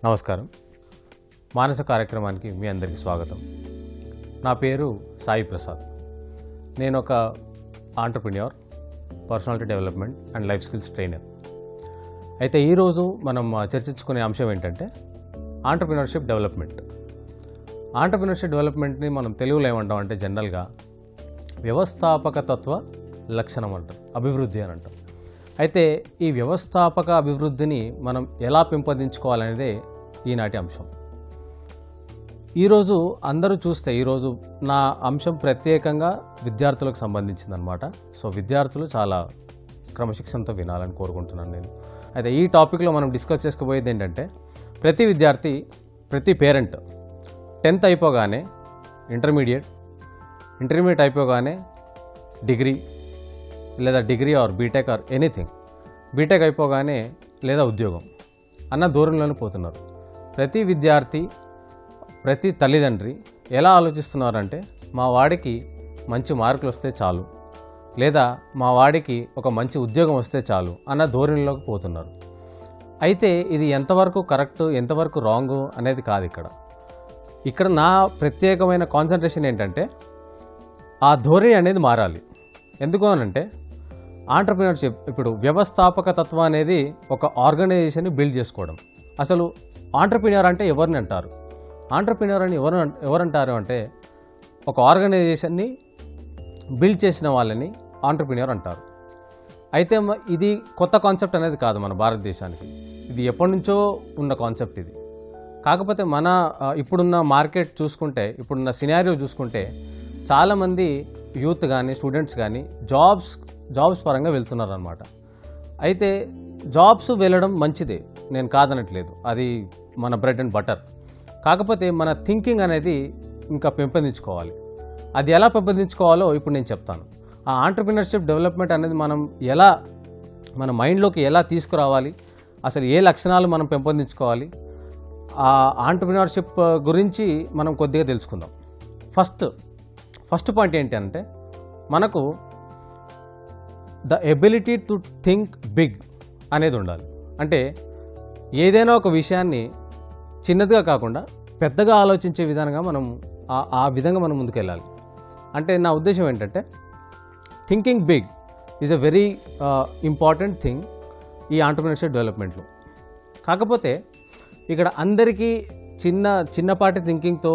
నమస్కారం. మానస కార్యక్రమానికి మీ అందరికీ స్వాగతం. నా పేరు సాయి ప్రసాద్. నేను ఒక entrepreneur, personality development and life skills trainer. అయితే ఈరోజు మనం చర్చించుకునే అంశం ఏంటంటే ఆంటర్ప్రెన్యూర్షిప్ డెవలప్మెంట్. ఆంటర్ప్రెన్యూర్షిప్ డెవలప్మెంట్ని మనం తెలుగులో ఏమంటాం అంటే జనరల్గా వ్యవస్థాపక తత్వ లక్షణం అంటాం, అభివృద్ధి అని అంటాం. అయితే ఈ వ్యవస్థాపక అభివృద్ధిని మనం ఎలా పెంపొందించుకోవాలనేదే ఈనాటి అంశం. ఈరోజు అందరూ చూస్తే ఈరోజు నా అంశం ప్రత్యేకంగా విద్యార్థులకు సంబంధించిందనమాట. సో విద్యార్థులు చాలా క్రమశిక్షణతో వినాలని కోరుకుంటున్నాను నేను. అయితే ఈ టాపిక్లో మనం డిస్కస్ చేసుకోబోయేది ఏంటంటే ప్రతి విద్యార్థి, ప్రతి పేరెంట్ 10th అయిపోగానే ఇంటర్మీడియట్ అయిపోగానే డిగ్రీ లేదా degree or BTech or anything, BTech అయిపోగానే లేదా ఉద్యోగం అన్న దూరంలోనే పోతున్నారు. ప్రతి విద్యార్థి, ప్రతి తల్లిదండ్రి ఎలా ఆలోచిస్తున్నారంటే మా వాడికి మంచి మార్కులు వస్తే చాలు, లేదా మా వాడికి ఒక మంచి ఉద్యోగం వస్తే చాలు అన్న ధోరణిలోకి పోతున్నారు. అయితే ఇది ఎంతవరకు కరెక్ట్, ఎంతవరకు రాంగ్ అనేది కాదు. ఇక్కడ నా ప్రత్యేకమైన కాన్సన్ట్రేషన్ ఏంటంటే ఆ ధోరణి అనేది మారాలి. ఎందుకు అనంటే ఆంటర్ప్రెన్యూర్షిప్, ఇప్పుడు వ్యవస్థాపక తత్వం అనేది ఒక ఆర్గనైజేషన్ని బిల్డ్ చేసుకోవడం. అసలు ఆంటర్ప్రెన్యూర్ అంటే ఎవరిని అంటారు? ఆంటర్ప్రెన్యూర్ అని ఎవరంటారు అంటే ఒక ఆర్గనైజేషన్ని బిల్డ్ చేసిన వాళ్ళని ఆంటర్ప్రెన్యూర్ అంటారు. అయితే ఇది కొత్త కాన్సెప్ట్ అనేది కాదు మన భారతదేశానికి. ఇది ఎప్పటి నుంచో ఉన్న కాన్సెప్ట్ ఇది. కాకపోతే మన ఇప్పుడున్న మార్కెట్ చూసుకుంటే, ఇప్పుడున్న సినారియో చూసుకుంటే చాలామంది యూత్ కానీ స్టూడెంట్స్ కానీ జాబ్స్ పరంగా వెళ్తున్నారు అనమాట. అయితే జాబ్స్ వెళ్ళడం మంచిదే, నేను కాదనట్లేదు, అది మన బ్రెడ్ అండ్ బటర్. కాకపోతే మన థింకింగ్ అనేది ఇంకా పెంపొందించుకోవాలి. అది ఎలా పెంపొందించుకోవాలో ఇప్పుడు నేను చెప్తాను. ఆ ఆంటర్ప్రెన్యూర్షిప్ డెవలప్మెంట్ అనేది మనం ఎలా మన మైండ్లోకి ఎలా తీసుకురావాలి, అసలు ఏ లక్షణాలు మనం పెంపొందించుకోవాలి, ఆ ఆంటర్ప్రెన్యూర్షిప్ గురించి మనం కొద్దిగా తెలుసుకుందాం. ఫస్ట్ పాయింట్ ఏంటి అంటే మనకు the ability to think big అనేది ఉండాలి. అంటే ఏదైనా ఒక విషయాన్ని చిన్నదిగా కాకుండా పెద్దగా ఆలోచించే విధానంగా మనం ఆ విధంగా మనం ముందుకెళ్ళాలి. అంటే నా ఉద్దేశం ఏంటంటే thinking big is a very important thing ఈ ఆంటర్ప్రెన్యూర్షిప్ డెవలప్మెంట్లో. కాకపోతే ఇక్కడ అందరికీ చిన్నపాటి థింకింగ్తో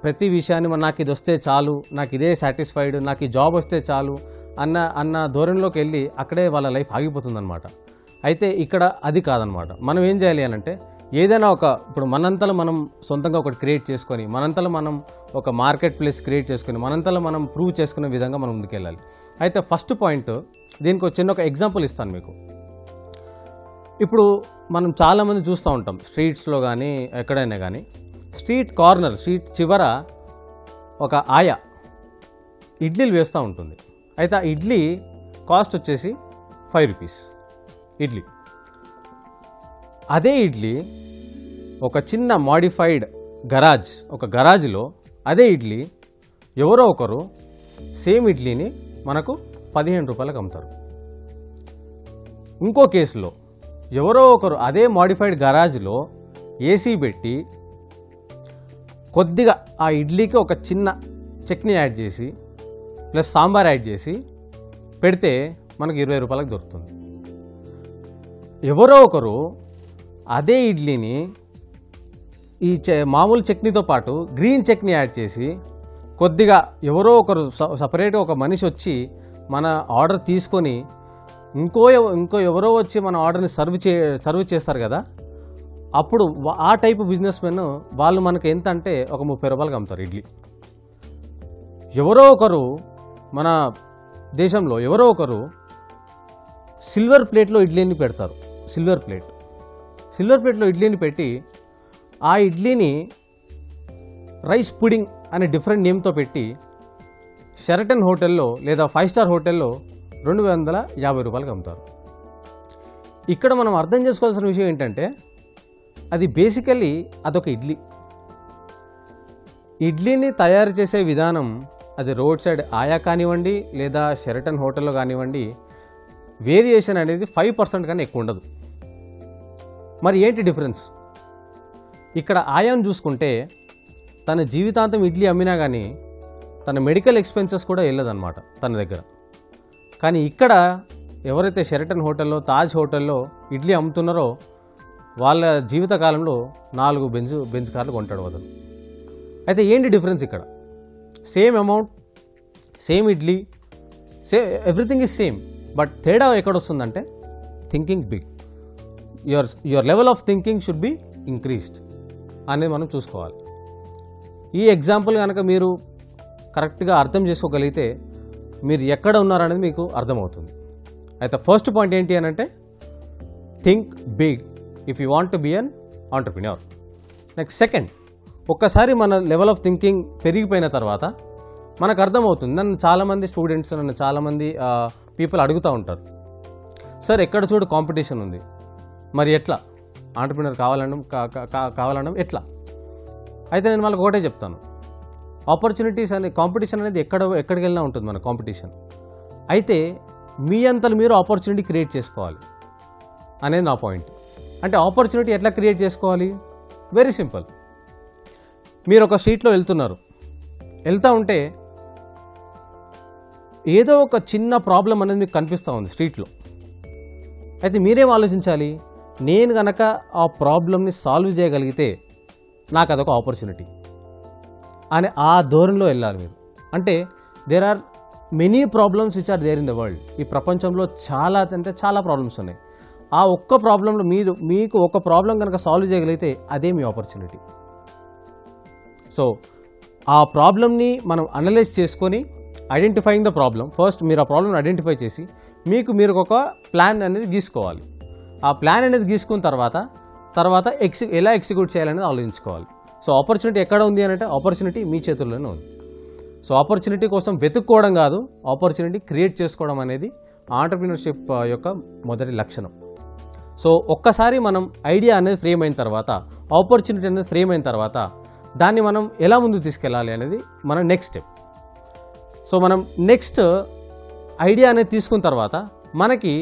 ప్రతి విషయాన్ని నాకు ఇది వస్తే చాలు, నాకు ఇదే సాటిస్ఫైడ్, నాకు ఈ జాబ్ వస్తే చాలు అన్న ధోరణిలోకి వెళ్ళి అక్కడే వాళ్ళ లైఫ్ ఆగిపోతుందన్నమాట. అయితే ఇక్కడ అది కాదనమాట. మనం ఏం చేయాలి అని అంటే ఏదైనా ఇప్పుడు మనంతలో మనం సొంతంగా ఒకటి క్రియేట్ చేసుకొని, మనంతలో మనం ఒక మార్కెట్ ప్లేస్ క్రియేట్ చేసుకొని, మనంతలో మనం ప్రూవ్ చేసుకునే విధంగా మనం ముందుకెళ్ళాలి. అయితే ఫస్ట్ పాయింట్, దీనికి ఒక ఎగ్జాంపుల్ ఇస్తాను మీకు. ఇప్పుడు మనం చాలామంది చూస్తూ ఉంటాం స్ట్రీట్స్లో కానీ ఎక్కడైనా కానీ, స్ట్రీట్ చివర ఒక ఆయా ఇడ్లీలు వేస్తూ ఉంటుంది. అయితే ఆ ఇడ్లీ కాస్ట్ వచ్చేసి 5 రూపీస్ ఇడ్లీ. అదే ఇడ్లీ ఒక చిన్న మాడిఫైడ్ గరాజ్లో అదే ఇడ్లీ ఎవరో ఒకరు సేమ్ ఇడ్లీని మనకు 15 రూపాయలకు అమ్ముతారు. ఇంకో కేసులో ఎవరో ఒకరు అదే మాడిఫైడ్ గరాజ్లో ఏసీ పెట్టి కొద్దిగా ఆ ఇడ్లీకి ఒక చిన్న చట్నీ యాడ్ చేసి ప్లస్ సాంబార్ యాడ్ చేసి పెడితే మనకు 20 రూపాయలకు దొరుకుతుంది. ఎవరో ఒకరు అదే ఇడ్లీని ఈ మామూలు చట్నీతో పాటు గ్రీన్ చట్నీ యాడ్ చేసి కొద్దిగా ఎవరో ఒకరు సపరేట్గా ఒక మనిషి వచ్చి మన ఆర్డర్ తీసుకొని ఇంకో ఎవరో వచ్చి మన ఆర్డర్ని సర్వ్ చేస్తారు కదా, అప్పుడు ఆ టైపు బిజినెస్ మెన్ వాళ్ళు మనకు ఎంత అంటే ఒక 30 రూపాయలకు అమ్ముతారు ఇడ్లీ. ఎవరో ఒకరు మన దేశంలో ఎవరో ఒకరు సిల్వర్ ప్లేట్లో ఇడ్లీని పెడతారు. సిల్వర్ ప్లేట్లో ఇడ్లీని పెట్టి ఆ ఇడ్లీని రైస్ పుడింగ్ అనే డిఫరెంట్ నేమ్తో పెట్టి షెరటన్ హోటల్లో లేదా 5 స్టార్ హోటల్లో 250 రూపాయలకు అమ్ముతారు. ఇక్కడ మనం అర్థం చేసుకోవాల్సిన విషయం ఏంటంటే అది బేసికలీ అదొక ఇడ్లీని తయారు చేసే విధానం, అది రోడ్ సైడ్ ఆయా కానివ్వండి లేదా షెరటన్ హోటల్లో కానివ్వండి, వేరియేషన్ అనేది 5% కన్నా ఎక్కువ ఉండదు. మరి ఏంటి డిఫరెన్స్? ఇక్కడ ఆయాన్ చూసుకుంటే తన జీవితాంతం ఇడ్లీ అమ్మినా కానీ తన మెడికల్ ఎక్స్పెన్సెస్ కూడా వెళ్ళదన్నమాట తన దగ్గర. కానీ ఇక్కడ ఎవరైతే షెరటన్ హోటల్లో, తాజ్ హోటల్లో ఇడ్లీ అమ్ముతున్నారో వాళ్ళ జీవితకాలంలో 4 బెంజ్ కార్లు కొంటాడు అతను. అయితే ఏంటి డిఫరెన్స్ ఇక్కడ? Same amount, same idli, everything is same. But తేడా ఎక్కడొస్తుందంటే thinking big. Your level of thinking should be increased అనేది మనం చూసుకోవాలి. ఈ ఎగ్జాంపుల్ కనుక మీరు కరెక్ట్గా అర్థం చేసుకోగలిగితే మీరు ఎక్కడ ఉన్నారనేది మీకు అర్థమవుతుంది. అయితే ఫస్ట్ పాయింట్ ఏంటి అని అంటే think big if you want to be an entrepreneur. Next second, ఒక్కసారి మన లెవెల్ ఆఫ్ థింకింగ్ పెరిగిపోయిన తర్వాత మనకు అర్థమవుతుంది. నన్ను చాలామంది స్టూడెంట్స్, నన్ను చాలామంది పీపుల్ అడుగుతూ ఉంటారు, సార్ ఎక్కడ చూడు కాంపిటీషన్ ఉంది, మరి ఎట్లా ఆంటర్ప్రిన్యూర్ కావాలనడం ఎట్లా? అయితే నేను వాళ్ళకి ఒకటే చెప్తాను, ఆపర్చునిటీస్ అనే కాంపిటీషన్ అనేది ఎక్కడికి వెళ్ళినా ఉంటుంది మన కాంపిటీషన్. అయితే మీ అంతలు మీరు ఆపర్చునిటీ క్రియేట్ చేసుకోవాలి అనేది నా పాయింట్. అంటే ఆపర్చునిటీ ఎట్లా క్రియేట్ చేసుకోవాలి? Very simple. మీరు ఒక స్ట్రీట్లో వెళ్తూ ఉంటే ఏదో ఒక చిన్న ప్రాబ్లం అనేది మీకు కనిపిస్తూ ఉంది స్ట్రీట్లో. అయితే మీరేం ఆలోచించాలి? నేను కనుక ఆ ప్రాబ్లమ్ని సాల్వ్ చేయగలిగితే నాకు అదొక ఆపర్చునిటీ అని ఆ ధోరణిలో వెళ్ళాలి మీరు. అంటే there are many problems which are there in the world. ఈ ప్రపంచంలో చాలా ప్రాబ్లమ్స్ ఉన్నాయి. ఆ ఒక్క ప్రాబ్లంలో మీకు ఒక ప్రాబ్లం కనుక సాల్వ్ చేయగలిగితే అదే మీ ఆపర్చునిటీ. సో ఆ ప్రాబ్లమ్ని మనం అనలైజ్ చేసుకొని ఐడెంటిఫైయింగ్ ద ప్రాబ్లం, ఫస్ట్ మీరు ఆ ప్రాబ్లమ్ని ఐడెంటిఫై చేసి మీరు ఒక ప్లాన్ అనేది గీసుకోవాలి. ఆ ప్లాన్ అనేది గీసుకున్న తర్వాత ఎలా ఎగ్జిక్యూట్ చేయాలనేది ఆలోచించుకోవాలి. సో ఆపర్చునిటీ ఎక్కడ ఉంది అని అంటే ఆపర్చునిటీ మీ చేతుల్లోనే ఉంది. సో ఆపర్చునిటీ కోసం వెతుక్కోవడం కాదు, ఆపర్చునిటీ క్రియేట్ చేసుకోవడం అనేది ఆంటర్ప్రినర్షిప్ యొక్క మొదటి లక్షణం. సో ఒక్కసారి మనం ఐడియా అనేది ఫ్రేమ్ అయిన తర్వాత, ఆపర్చునిటీ అనేది ఫ్రేమ్ అయిన తర్వాత దాన్ని మనం ఎలా ముందుకు తీసుకెళ్ళాలి అనేది మన నెక్స్ట్ స్టెప్. సో మనం నెక్స్ట్ ఐడియా అనేది తీసుకున్న తర్వాత మనకి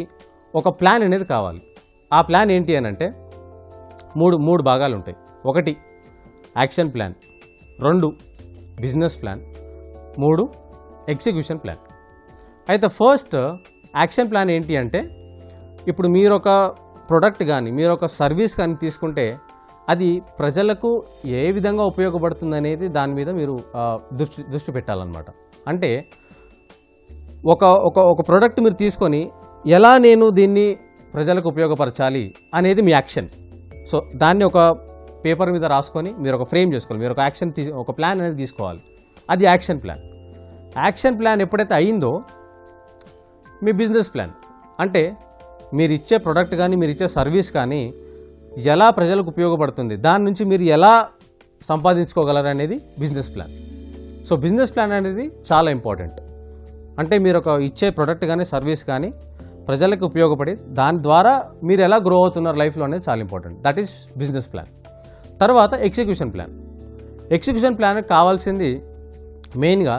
ఒక ప్లాన్ అనేది కావాలి. ఆ ప్లాన్ ఏంటి అని అంటే మూడు భాగాలు ఉంటాయి. 1 action plan, 2 business plan, 3 execution plan. అయితే ఫస్ట్ యాక్షన్ ప్లాన్ ఏంటి అంటే ఇప్పుడు మీరు ఒక ప్రోడక్ట్ కానీ మీరు ఒక సర్వీస్ కానీ తీసుకుంటే అది ప్రజలకు ఏ విధంగా ఉపయోగపడుతుంది అనేది దాని మీద మీరు దృష్టి పెట్టాలన్నమాట. అంటే ఒక ప్రోడక్ట్ మీరు తీసుకొని ఎలా నేను దీన్ని ప్రజలకు ఉపయోగపరచాలి అనేది మీ యాక్షన్. సో దాన్ని ఒక పేపర్ మీద రాసుకొని మీరు ఒక ఫ్రేమ్ చేసుకోవాలి, మీరు ఒక ప్లాన్ అనేది తీసుకోవాలి. అది యాక్షన్ ప్లాన్. యాక్షన్ ప్లాన్ ఎప్పుడైతే అయిందో మీ బిజినెస్ ప్లాన్, అంటే మీరు ఇచ్చే ప్రోడక్ట్ కానీ మీరు ఇచ్చే సర్వీస్ కానీ ఎలా ప్రజలకు ఉపయోగపడుతుంది, దాని నుంచి మీరు ఎలా సంపాదించుకోగలరు అనేది business plan. So business plan అనేది చాలా ఇంపార్టెంట్. అంటే మీరు ఒక ఇచ్చే ప్రోడక్ట్ కానీ సర్వీస్ కానీ ప్రజలకు ఉపయోగపడి దాని ద్వారా మీరు ఎలా గ్రో అవుతున్నారు లైఫ్లో అనేది చాలా important. That is business plan. తర్వాత ఎగ్జిక్యూషన్ ప్లాన్. ఎగ్జిక్యూషన్ ప్లాన్ కావాల్సింది మెయిన్గా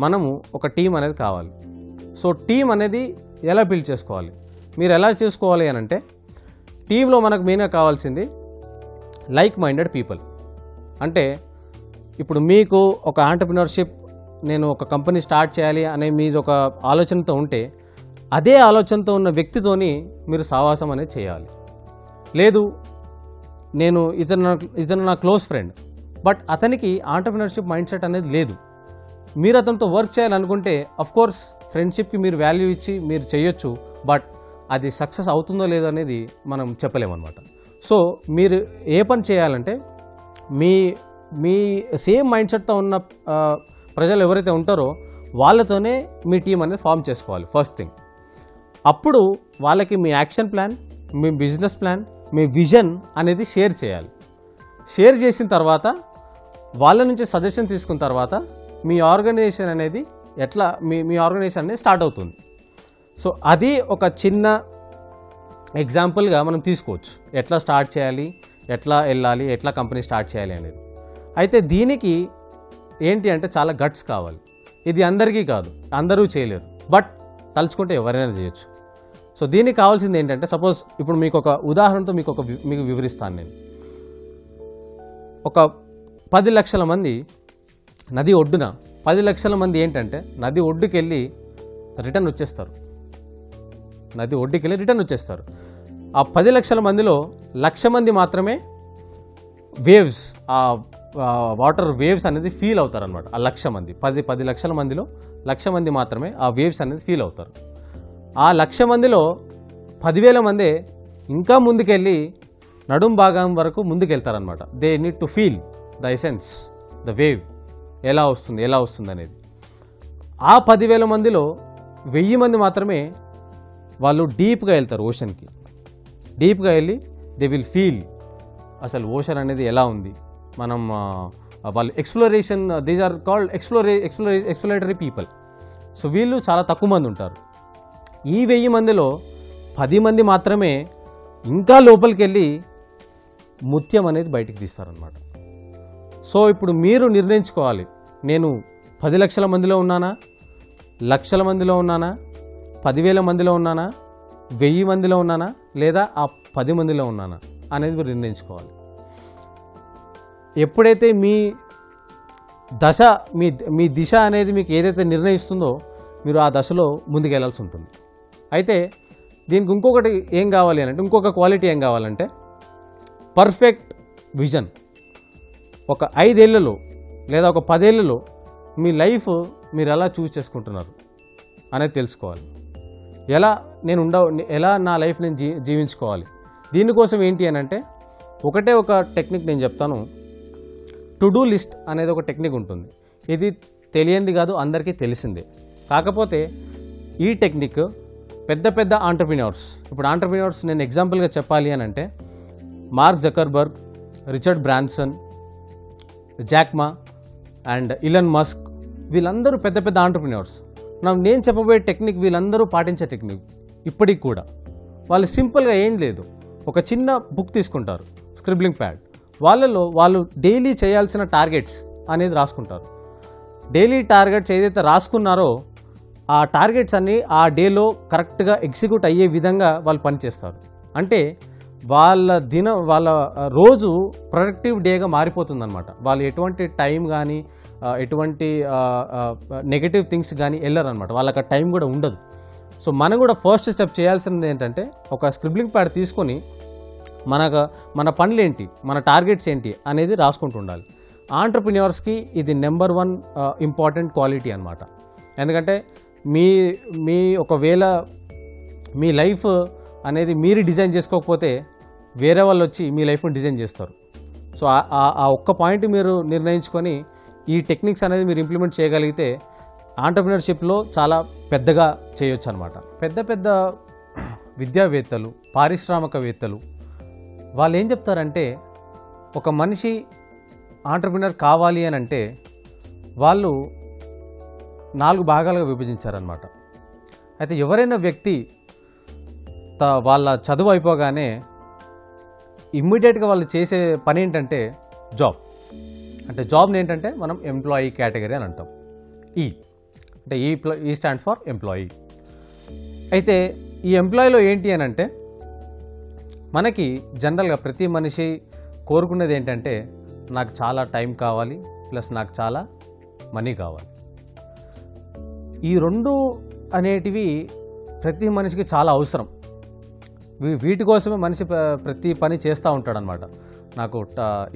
మనము ఒక టీం అనేది కావాలి. సో టీం అనేది ఎలా బిల్డ్ చేసుకోవాలి, మీరు ఎలా చేసుకోవాలి అని అంటే టీంలో మనకు మెయిన్గా కావాల్సింది లైక్ మైండెడ్ పీపుల్. అంటే ఇప్పుడు మీకు ఒక ఆంటర్ప్రినర్షిప్, నేను ఒక కంపెనీ స్టార్ట్ చేయాలి అనే మీరు ఒక ఆలోచనతో ఉంటే అదే ఆలోచనతో ఉన్న వ్యక్తితోని మీరు సావాసం అనేది చేయాలి. లేదు నేను ఇతను నా క్లోజ్ ఫ్రెండ్, బట్ అతనికి ఆంటర్ప్రినర్షిప్ మైండ్ సెట్ అనేది లేదు, మీరు అతనితో వర్క్ చేయాలనుకుంటే అఫ్కోర్స్ ఫ్రెండ్షిప్కి మీరు వాల్యూ ఇచ్చి మీరు చేయొచ్చు, బట్ అది సక్సెస్ అవుతుందో లేదో అనేది మనం చెప్పలేమన్నమాట. సో మీరు ఏ పని చేయాలంటే మీ సేమ్ మైండ్ సెట్తో ఉన్న ప్రజలు ఎవరైతే ఉంటారో వాళ్ళతోనే మీ టీం అనేది ఫామ్ చేసుకోవాలి ఫస్ట్ థింగ్. అప్పుడు వాళ్ళకి మీ యాక్షన్ ప్లాన్, మీ బిజినెస్ ప్లాన్, మీ విజన్ అనేది షేర్ చేయాలి. షేర్ చేసిన తర్వాత వాళ్ళ నుంచి సజెషన్ తీసుకున్న తర్వాత మీ ఆర్గనైజేషన్ అనేది మీ ఆర్గనైజేషన్ అనేది స్టార్ట్ అవుతుంది. సో అది ఒక చిన్న ఎగ్జాంపుల్గా మనం తీసుకోవచ్చు, ఎట్లా స్టార్ట్ చేయాలి, ఎట్లా వెళ్ళాలి, ఎట్లా కంపెనీ స్టార్ట్ చేయాలి అనేది. అయితే దీనికి ఏంటి అంటే చాలా గట్స్ కావాలి. ఇది అందరికీ కాదు, అందరూ చేయలేరు, బట్ తలుచుకుంటే ఎవరైనా చేయొచ్చు. సో దీనికి కావాల్సింది ఏంటంటే సపోజ్ ఇప్పుడు మీకు ఒక ఉదాహరణతో మీకు వివరిస్తాను నేను. ఒక 10 లక్షల మంది నది ఒడ్డున 10 లక్షల మంది ఏంటంటే నది ఒడ్డుకి వెళ్ళి రిటర్న్ వచ్చేస్తారు. నది ఒడ్డుకి వెళ్ళి రిటర్న్ వచ్చేస్తారు. ఆ 10 లక్షల మందిలో 1,00,000 మంది మాత్రమే వేవ్స్, ఆ వాటర్ వేవ్స్ అనేది ఫీల్ అవుతారనమాట. ఆ 1,00,000 మంది 10 లక్షల మందిలో 1,00,000 మంది మాత్రమే ఆ వేవ్స్ అనేది ఫీల్ అవుతారు. ఆ 1,00,000 మందిలో 10,000 మందే ఇంకా ముందుకెళ్ళి నడుం భాగం వరకు ముందుకెళ్తారనమాట. They need to feel the essence, the wave ఎలా వస్తుంది అనేది. ఆ 10,000 మందిలో 1,000 మంది మాత్రమే వాళ్ళు డీప్గా వెళ్తారు, ఓషన్కి. డీప్గా వెళ్ళి దే విల్ ఫీల్ అసలు ఓషన్ అనేది ఎలా ఉంది. మనం వాళ్ళు exploration, these are called exploratory people. So వీళ్ళు చాలా తక్కువ మంది ఉంటారు. ఈ 1,000 మందిలో 10 మంది మాత్రమే ఇంకా లోపలికి వెళ్ళి ముత్యం అనేది బయటికి తీస్తారనమాట. సో ఇప్పుడు మీరు నిర్ణయించుకోవాలి, నేను 10 లక్షల మందిలో ఉన్నానా, 1,00,000 మందిలో ఉన్నానా, 10,000 మందిలో ఉన్నానా, 1,000 మందిలో ఉన్నానా, లేదా ఆ 10 మందిలో ఉన్నానా అనేది మీరు నిర్ణయించుకోవాలి. ఎప్పుడైతే మీ దశ, మీ దిశ అనేది మీకు ఏదైతే నిర్ణయిస్తుందో మీరు ఆ దశలో ముందుకెళ్లాల్సి ఉంటుంది. అయితే దీనికి ఇంకొకటి ఏం కావాలి అంటే, ఇంకొక క్వాలిటీ ఏం కావాలంటే పర్ఫెక్ట్ విజన్. ఒక 5 ఏళ్లలో లేదా ఒక 10 ఏళ్లలో మీ లైఫ్ మీరు ఎలా చూస్ చేసుకుంటున్నారు అనేది తెలుసుకోవాలి. ఎలా నా లైఫ్ నేను జీవించుకోవాలి. దీనికోసం ఏంటి అని అంటే ఒకటే ఒక టెక్నిక్ నేను చెప్తాను. టు డూ లిస్ట్ అనేది ఒక టెక్నిక్ ఉంటుంది. ఇది తెలియంది కాదు, అందరికీ తెలిసిందే. కాకపోతే ఈ టెక్నిక్ పెద్ద ఆంటర్ప్రినర్స్, ఇప్పుడు ఆంటర్ప్రినర్స్ నేను ఎగ్జాంపుల్గా చెప్పాలి అని అంటే mark Zuckerberg, Richard Branson, Jack మా అండ్ ఇలన్ మస్క్, వీళ్ళందరూ పెద్ద ఆంటర్ప్రినర్స్. నేను చెప్పబోయే టెక్నిక్ వీళ్ళందరూ పాటించే టెక్నిక్. ఇప్పటికి కూడా వాళ్ళు సింపుల్గా ఏం లేదు, ఒక చిన్న బుక్ తీసుకుంటారు, స్క్రిబ్లింగ్ ప్యాడ్. వాళ్ళు డైలీ చేయాల్సిన టార్గెట్స్ అనేది రాసుకుంటారు. డైలీ టార్గెట్స్ ఏదైతే రాసుకున్నారో ఆ టార్గెట్స్ అన్నీ ఆ డేలో కరెక్ట్గా ఎగ్జిక్యూట్ అయ్యే విధంగా వాళ్ళు పనిచేస్తారు. అంటే వాళ్ళ రోజు ప్రొడక్టివ్ డేగా మారిపోతుందన్నమాట. వాళ్ళు ఎటువంటి టైం కానీ ఎటువంటి నెగటివ్ థింగ్స్ కానీ వెళ్ళరనమాట. వాళ్ళకి ఆ టైం కూడా ఉండదు. సో మనం కూడా ఫస్ట్ స్టెప్ చేయాల్సింది ఏంటంటే ఒక స్క్రిబ్లింగ్ ప్యాడ్ తీసుకొని మన పనులు ఏంటి, మన టార్గెట్స్ ఏంటి అనేది రాసుకుంటూ ఉండాలి. ఆంటర్ప్రిన్యూర్స్కి ఇది నెంబర్ 1 ఇంపార్టెంట్ క్వాలిటీ అనమాట. ఎందుకంటే ఒకవేళ మీ లైఫ్ అనేది మీరు డిజైన్ చేసుకోకపోతే వేరే వాళ్ళు వచ్చి మీ లైఫ్ని డిజైన్ చేస్తారు. సో ఆ ఒక్క పాయింట్ మీరు నిర్ణయించుకొని ఈ టెక్నిక్స్ అనేది మీరు ఇంప్లిమెంట్ చేయగలిగితే ఆంటర్ప్రినర్షిప్లో చాలా పెద్దగా చేయొచ్చు అనమాట. పెద్ద విద్యావేత్తలు, పారిశ్రామికవేత్తలు వాళ్ళు ఏం చెప్తారంటే ఒక మనిషి ఆంటర్ప్రినర్ కావాలి అని అంటే వాళ్ళు 4 భాగాలుగా విభజించారనమాట. అయితే ఎవరైనా వ్యక్తి వాళ్ళ చదువు అయిపోగానే ఇమ్మీడియట్గా వాళ్ళు చేసే పని ఏంటంటే జాబ్. అంటే జాబ్ని ఏంటంటే మనం ఎంప్లాయీ కేటగిరీ అని అంటాం. అంటే ఈ స్టాండ్స్ ఫర్ ఎంప్లాయీ. అయితే ఈ ఎంప్లాయీలో ఏంటి అని అంటే మనకి జనరల్గా ప్రతి మనిషి కోరుకునేది ఏంటంటే నాకు చాలా టైం కావాలి, ప్లస్ నాకు చాలా మనీ కావాలి. ఈ 2 అనేటివి ప్రతి మనిషికి చాలా అవసరం. వీటి కోసమే మనిషి ప్రతి పని చేస్తూ ఉంటాడనమాట. నాకు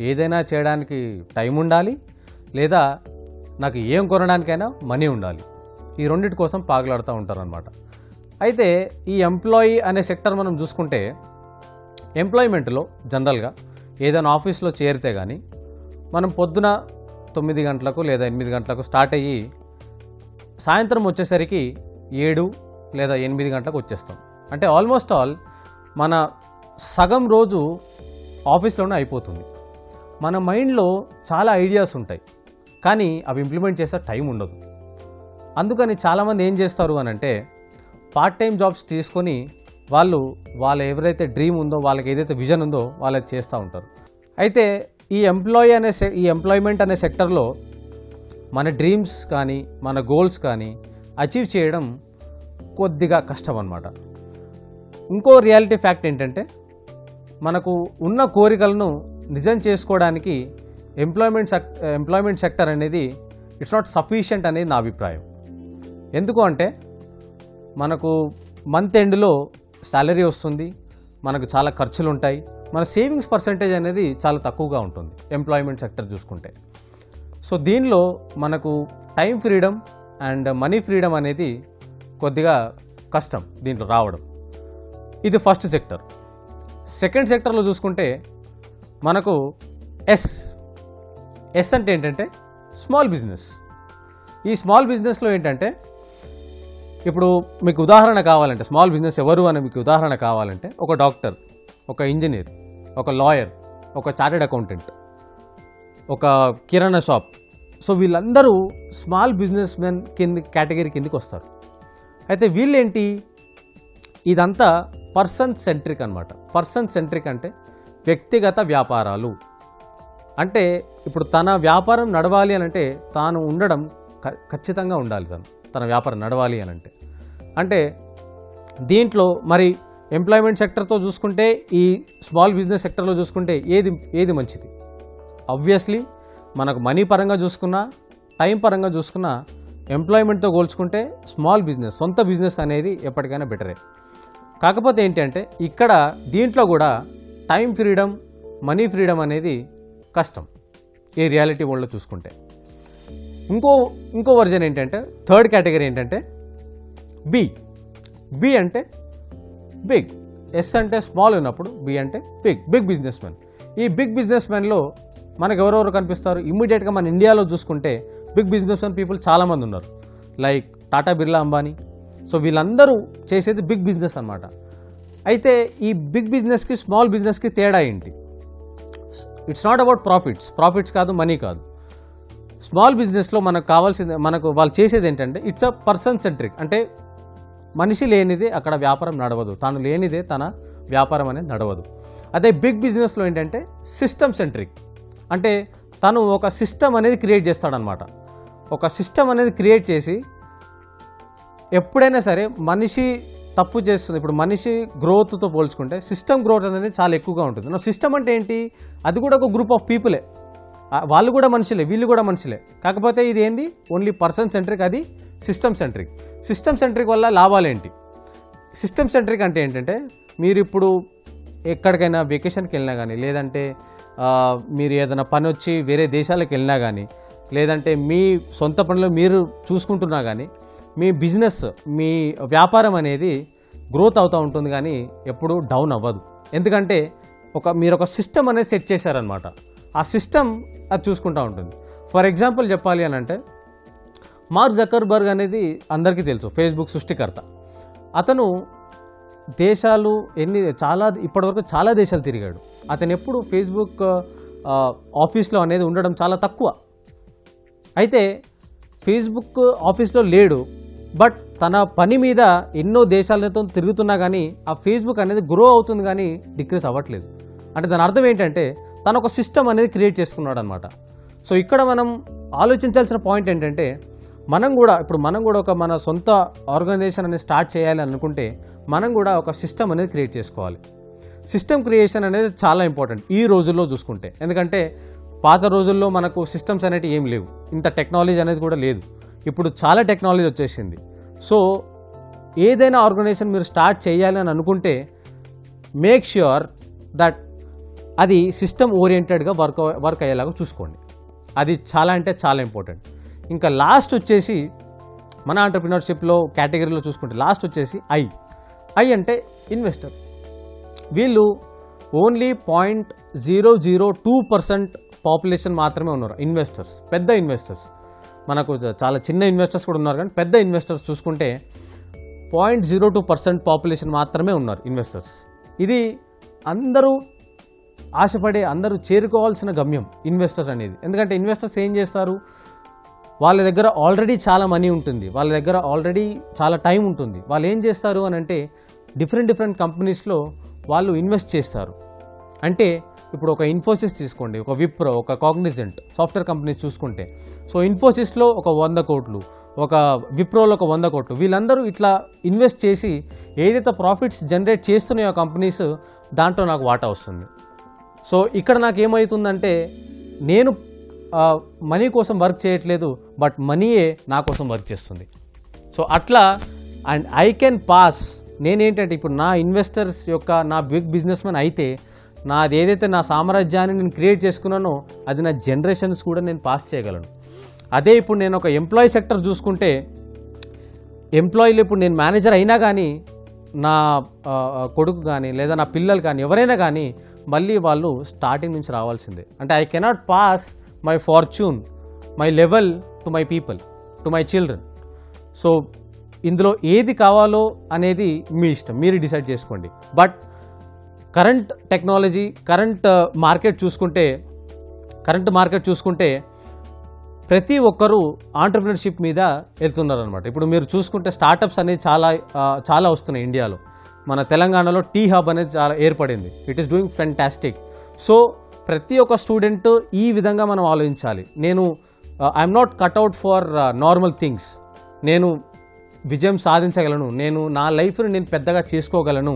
ఏదైనా చేయడానికి టైం ఉండాలి, లేదా నాకు ఏం కొనడానికైనా మనీ ఉండాలి. ఈ రెండింటి కోసం పాకులాడుతూ ఉంటారనమాట. అయితే ఈ ఎంప్లాయీ అనే సెక్టర్ మనం చూసుకుంటే ఎంప్లాయ్మెంట్లో జనరల్గా ఏదైనా ఆఫీస్లో చేరితే కానీ మనం పొద్దున 9 గంటలకు లేదా 8 గంటలకు స్టార్ట్ అయ్యి సాయంత్రం వచ్చేసరికి 7 లేదా 8 గంటలకు వచ్చేస్తాం. అంటే ఆల్మోస్ట్ ఆల్ మన సగం రోజు ఆఫీస్లోనే అయిపోతుంది. మన మైండ్లో చాలా ఐడియాస్ ఉంటాయి, కానీ అవి ఇంప్లిమెంట్ చేసే టైం ఉండదు. అందుకని చాలామంది ఏం చేస్తారు అని అంటే పార్ట్ టైం జాబ్స్ తీసుకొని వాళ్ళ ఎవరైతే డ్రీమ్ ఉందో, వాళ్ళకి ఏదైతే విజన్ ఉందో వాళ్ళకి చేస్తూ ఉంటారు. అయితే ఈ ఎంప్లాయ్మెంట్ అనే సెక్టర్లో మన డ్రీమ్స్ కానీ మన గోల్స్ కానీ అచీవ్ చేయడం కొద్దిగా కష్టం అన్నమాట. ఇంకో రియాలిటీ ఫ్యాక్ట్ ఏంటంటే మనకు ఉన్న కోరికలను నిజం చేసుకోవడానికి ఎంప్లాయ్మెంట్ సెక్టర్ అనేది ఇట్స్ నాట్ సఫిషియంట్ అనేది నా అభిప్రాయం. ఎందుకు అంటే మనకు మంత్ ఎండ్లో శాలరీ వస్తుంది, మనకు చాలా ఖర్చులు ఉంటాయి, మన సేవింగ్స్ పర్సంటేజ్ అనేది చాలా తక్కువగా ఉంటుంది ఎంప్లాయ్మెంట్ సెక్టర్ చూసుకుంటే. సో దీనిలో మనకు time freedom and money freedom అనేది కొద్దిగా కష్టం దీంట్లో రావడం. ఇది ఫస్ట్ సెక్టర్. సెకండ్ సెక్టర్లో చూసుకుంటే మనకు ఎస్ అంటే ఏంటంటే స్మాల్ బిజినెస్. ఈ స్మాల్ బిజినెస్లో ఏంటంటే ఇప్పుడు మీకు ఉదాహరణ కావాలంటే స్మాల్ బిజినెస్ ఎవరు అని మీకు ఉదాహరణ కావాలంటే ఒక డాక్టర్, ఒక ఇంజనీర్, ఒక లాయర్, ఒక చార్టెడ్ అకౌంటెంట్, ఒక కిరాణా షాప్. సో వీళ్ళందరూ స్మాల్ బిజినెస్ మెన్ కేటగిరీ కిందకి వస్తారు. అయితే వీళ్ళేంటి, ఇదంతా పర్సన్ సెంట్రిక్ అనమాట. పర్సన్ సెంట్రిక్ అంటే వ్యక్తిగత వ్యాపారాలు. అంటే ఇప్పుడు తన వ్యాపారం నడవాలి అని అంటే తాను ఉండడం ఖచ్చితంగా ఉండాలి. తన వ్యాపారం నడవాలి అని అంటే దీంట్లో మరి ఎంప్లాయ్మెంట్ సెక్టర్తో చూసుకుంటే ఈ స్మాల్ బిజినెస్ సెక్టర్లో చూసుకుంటే ఏది మంచిది? ఆబ్వియస్లీ మనకు మనీ పరంగా చూసుకున్నా, టైం పరంగా చూసుకున్నా ఎంప్లాయ్మెంట్తో పోల్చుకుంటే స్మాల్ బిజినెస్, సొంత బిజినెస్ అనేది ఎప్పటికైనా బెటరే. కాకపోతే ఏంటంటే ఇక్కడ దీంట్లో కూడా టైం ఫ్రీడమ్, మనీ ఫ్రీడమ్ అనేది కష్టం ఈ రియాలిటీ వరల్డ్లో చూసుకుంటే. ఇంకో వర్జన్ ఏంటంటే థర్డ్ కేటగిరీ ఏంటంటే బి అంటే బిగ్. ఎస్ అంటే స్మాల్ ఉన్నప్పుడు బి అంటే బిగ్ బిజినెస్ మ్యాన్. ఈ బిగ్ బిజినెస్ మ్యాన్లో మనకు ఎవరెవరు కనిపిస్తారు? ఇమ్మీడియట్గా మన ఇండియాలో చూసుకుంటే బిగ్ బిజినెస్ మ్యాన్ పీపుల్ చాలామంది ఉన్నారు, లైక్ టాటా బిర్లా, అంబానీ. సో వీళ్ళందరూ చేసేది బిగ్ బిజినెస్ అన్నమాట. అయితే ఈ బిగ్ బిజినెస్కి స్మాల్ బిజినెస్కి తేడా ఏంటి? ఇట్స్ నాట్ అబౌట్ ప్రాఫిట్స్ కాదు, మనీ కాదు. స్మాల్ బిజినెస్లో మనకు కావాల్సింది, మనకు వాళ్ళు చేసేది ఏంటంటే ఇట్స్ అ పర్సన్ సెంట్రిక్. అంటే మనిషి లేనిదే అక్కడ వ్యాపారం నడవదు, తాను లేనిదే తన వ్యాపారం అనేది నడవదు. అదే బిగ్ బిజినెస్లో ఏంటంటే సిస్టమ్ సెంట్రిక్. అంటే తను ఒక సిస్టమ్ అనేది క్రియేట్ చేస్తాడనమాట. ఒక సిస్టమ్ అనేది క్రియేట్ చేసి ఎప్పుడైనా సరే మనిషి తప్పు చేస్తుంది. ఇప్పుడు మనిషి గ్రోత్తో పోల్చుకుంటే సిస్టమ్ గ్రోత్ అనేది చాలా ఎక్కువగా ఉంటుంది. సిస్టమ్ అంటే ఏంటి? అది కూడా ఒక గ్రూప్ ఆఫ్ పీపులే, వాళ్ళు కూడా మనుషులే, వీళ్ళు కూడా మనుషులే. కాకపోతే ఇది ఏంది? ఓన్లీ పర్సన్ సెంట్రిక్, అది సిస్టమ్ సెంట్రిక్. సిస్టమ్ సెంట్రిక్ వల్ల లాభాలేంటి? సిస్టమ్ సెంట్రిక్ అంటే ఏంటంటే మీరు ఇప్పుడు ఎక్కడికైనా వెకేషన్కి వెళ్ళినా కానీ, లేదంటే మీరు ఏదైనా పని వచ్చి వేరే దేశాలకు వెళ్ళినా కానీ, లేదంటే మీ సొంత పనులు మీరు చూసుకుంటున్నా కానీ మీ బిజినెస్, మీ వ్యాపారం అనేది గ్రోత్ అవుతూ ఉంటుంది కానీ ఎప్పుడూ డౌన్ అవ్వదు. ఎందుకంటే మీరు ఒక సిస్టమ్ అనేది సెట్ చేశారనమాట. ఆ సిస్టమ్ అది చూసుకుంటూ ఉంటుంది. ఫర్ ఎగ్జాంపుల్ చెప్పాలి అని అంటే మార్క్ జకర్బర్గ్ అనేది అందరికీ తెలుసు, ఫేస్బుక్ సృష్టికర్త. అతను దేశాలు ఇప్పటివరకు చాలా దేశాలు తిరిగాడు. అతను ఎప్పుడు ఫేస్బుక్ ఆఫీస్లో అనేది ఉండడం చాలా తక్కువ. అయితే ఫేస్బుక్ ఆఫీస్లో లేడు, బట్ తన పని మీద ఎన్నో దేశాలతో తిరుగుతున్నా కానీ ఆ ఫేస్బుక్ అనేది గ్రో అవుతుంది కానీ డిక్రీస్ అవ్వట్లేదు. అంటే దాని అర్థం ఏంటంటే తను ఒక సిస్టమ్ అనేది క్రియేట్ చేసుకున్నాడు అనమాట. సో ఇక్కడ మనం ఆలోచించాల్సిన పాయింట్ ఏంటంటే మనం కూడా ఒక మన సొంత ఆర్గనైజేషన్ అనేది స్టార్ట్ చేయాలి అనుకుంటే మనం కూడా ఒక సిస్టమ్ అనేది క్రియేట్ చేసుకోవాలి. సిస్టమ్ క్రియేషన్ అనేది చాలా ఇంపార్టెంట్ ఈ రోజుల్లో చూసుకుంటే. ఎందుకంటే పాత రోజుల్లో మనకు సిస్టమ్స్ అనేవి ఏం లేవు, ఇంత టెక్నాలజీ అనేది కూడా లేదు. ఇప్పుడు చాలా టెక్నాలజీ వచ్చేసింది. సో ఏదైనా ఆర్గనైజేషన్ మీరు స్టార్ట్ చేయాలి అని అనుకుంటే మేక్ ష్యూర్ దట్ అది సిస్టమ్ ఓరియంటెడ్గా వర్క్ అయ్యేలాగా చూసుకోండి. అది చాలా అంటే చాలా ఇంపార్టెంట్. ఇంకా లాస్ట్ వచ్చేసి మన ఎంటర్‌ప్రెన్యూర్‌షిప్లో కేటగిరీలో చూసుకుంటే లాస్ట్ వచ్చేసి ఐ అంటే ఇన్వెస్టర్. వీళ్ళు ఓన్లీ 0.002% పాపులేషన్ మాత్రమే ఉన్నారు ఇన్వెస్టర్స్, పెద్ద ఇన్వెస్టర్స్. మనకు చాలా చిన్న ఇన్వెస్టర్స్ కూడా ఉన్నారు, కానీ పెద్ద ఇన్వెస్టర్స్ చూసుకుంటే 0.02% పాపులేషన్ మాత్రమే ఉన్నారు ఇన్వెస్టర్స్. ఇది అందరూ ఆశపడే, అందరూ చేరుకోవాల్సిన గమ్యం ఇన్వెస్టర్ అనేది. ఎందుకంటే ఇన్వెస్టర్స్ ఏం చేస్తారు? వాళ్ళ దగ్గర ఆల్రెడీ చాలా మనీ ఉంటుంది, వాళ్ళ దగ్గర ఆల్రెడీ చాలా టైం ఉంటుంది. వాళ్ళు ఏం చేస్తారు అని అంటే డిఫరెంట్ కంపెనీస్లో వాళ్ళు ఇన్వెస్ట్ చేస్తారు. అంటే ఇప్పుడు ఒక ఇన్ఫోసిస్ తీసుకోండి, ఒక విప్రో, ఒక కాగ్నిజెంట్ సాఫ్ట్వేర్ కంపెనీస్ చూసుకుంటే, సో ఇన్ఫోసిస్లో ఒక 100 కోట్లు, ఒక విప్రోలో ఒక 100 కోట్లు, వీళ్ళందరూ ఇట్లా ఇన్వెస్ట్ చేసి ఏదైతే ప్రాఫిట్స్ జనరేట్ చేస్తున్నాయో కంపెనీస్, దాంట్లో నాకు వాటా వస్తుంది. సో ఇక్కడ నాకు ఏమవుతుందంటే నేను మనీ కోసం వర్క్ చేయట్లేదు, బట్ మనీయే నా కోసం వర్క్ చేస్తుంది. సో అట్లా అండ్ ఐ కెన్ పాస్. నేనేంటంటే ఇప్పుడు నా ఇన్వెస్టర్స్ యొక్క నా బిగ్ బిజినెస్ మ్యాన్ అయితే నాది ఏదైతే నా సామ్రాజ్యాన్ని నేను క్రియేట్ చేసుకున్నానో అది నా జనరేషన్స్ కూడా నేను పాస్ చేయగలను. అదే ఇప్పుడు నేను ఒక ఎంప్లాయీ సెక్టర్ చూసుకుంటే, ఎంప్లాయీలు ఇప్పుడు నేను మేనేజర్ అయినా కానీ నా కొడుకు కానీ లేదా నా పిల్లలు కానీ ఎవరైనా కానీ మళ్ళీ వాళ్ళు స్టార్టింగ్ నుంచి రావాల్సిందే. అంటే I cannot pass my fortune, my level to my people, to my children. So ఇందులో ఏది కావాలో అనేది మీ ఇష్టం, మీరు డిసైడ్ చేసుకోండి. But current technology, current market చూసుకుంటే ప్రతి ఒక్కరూ ఆంటర్ప్రినర్షిప్ మీద వెళ్తున్నారనమాట. ఇప్పుడు మీరు చూసుకుంటే స్టార్టప్స్ అనేది చాలా వస్తున్నాయి ఇండియాలో. మన తెలంగాణలో టీ హబ్ అనేది చాలా ఏర్పడింది. It is doing fantastic. So ప్రతి ఒక్క స్టూడెంట్ ఈ విధంగా మనం ఆలోచించాలి. I'm not cutout for normal things. నేను విజయం సాధించగలను, నేను నా లైఫ్ని నేను పెద్దగా చేసుకోగలను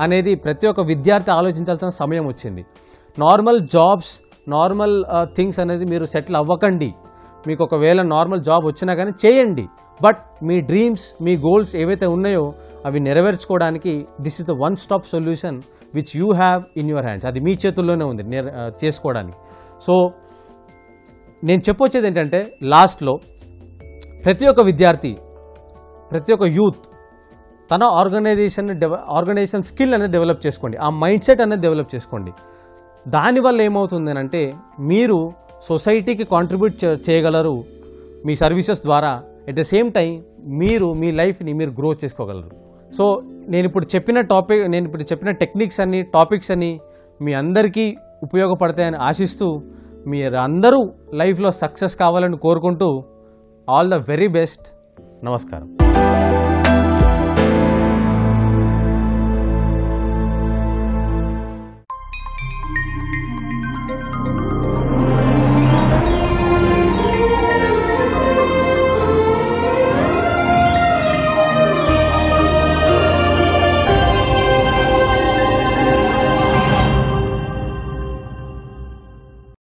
అనేది ప్రతి ఒక్క విద్యార్థి ఆలోచించాల్సిన సమయం వచ్చింది. నార్మల్ జాబ్స్, నార్మల్ థింగ్స్ అనేది మీరు సెటిల్ అవ్వకండి. మీకు ఒకవేళ నార్మల్ జాబ్ వచ్చినా కానీ చేయండి, బట్ మీ డ్రీమ్స్, మీ గోల్స్ ఏవైతే ఉన్నాయో అవి నెరవేర్చుకోవడానికి this is the one stop solution which you have in your hands. అది మీ చేతుల్లోనే ఉంది చేసుకోవడానికి. సో నేను చెప్పొచ్చేది ఏంటంటే లాస్ట్లో ప్రతి ఒక్క విద్యార్థి, ప్రతి ఒక్క యూత్ తన ఆర్గనైజేషన్ స్కిల్ అనేది డెవలప్ చేసుకోండి, ఆ మైండ్ సెట్ అనేది డెవలప్ చేసుకోండి. దానివల్ల ఏమవుతుంది అంటే మీరు సొసైటీకి కాంట్రిబ్యూట్ చేయగలరు మీ సర్వీసెస్ ద్వారా. ఎట్ ద సేమ్ టైం మీరు మీ లైఫ్ని మీరు గ్రో చేసుకోగలరు. సో నేను ఇప్పుడు చెప్పిన టెక్నిక్స్ అన్ని, టాపిక్స్ అన్ని మీ అందరికీ ఉపయోగపడతాయని ఆశిస్తూ మీరు అందరూ లైఫ్లో సక్సెస్ కావాలని కోరుకుంటూ ఆల్ ద వెరీ బెస్ట్. నమస్కారం.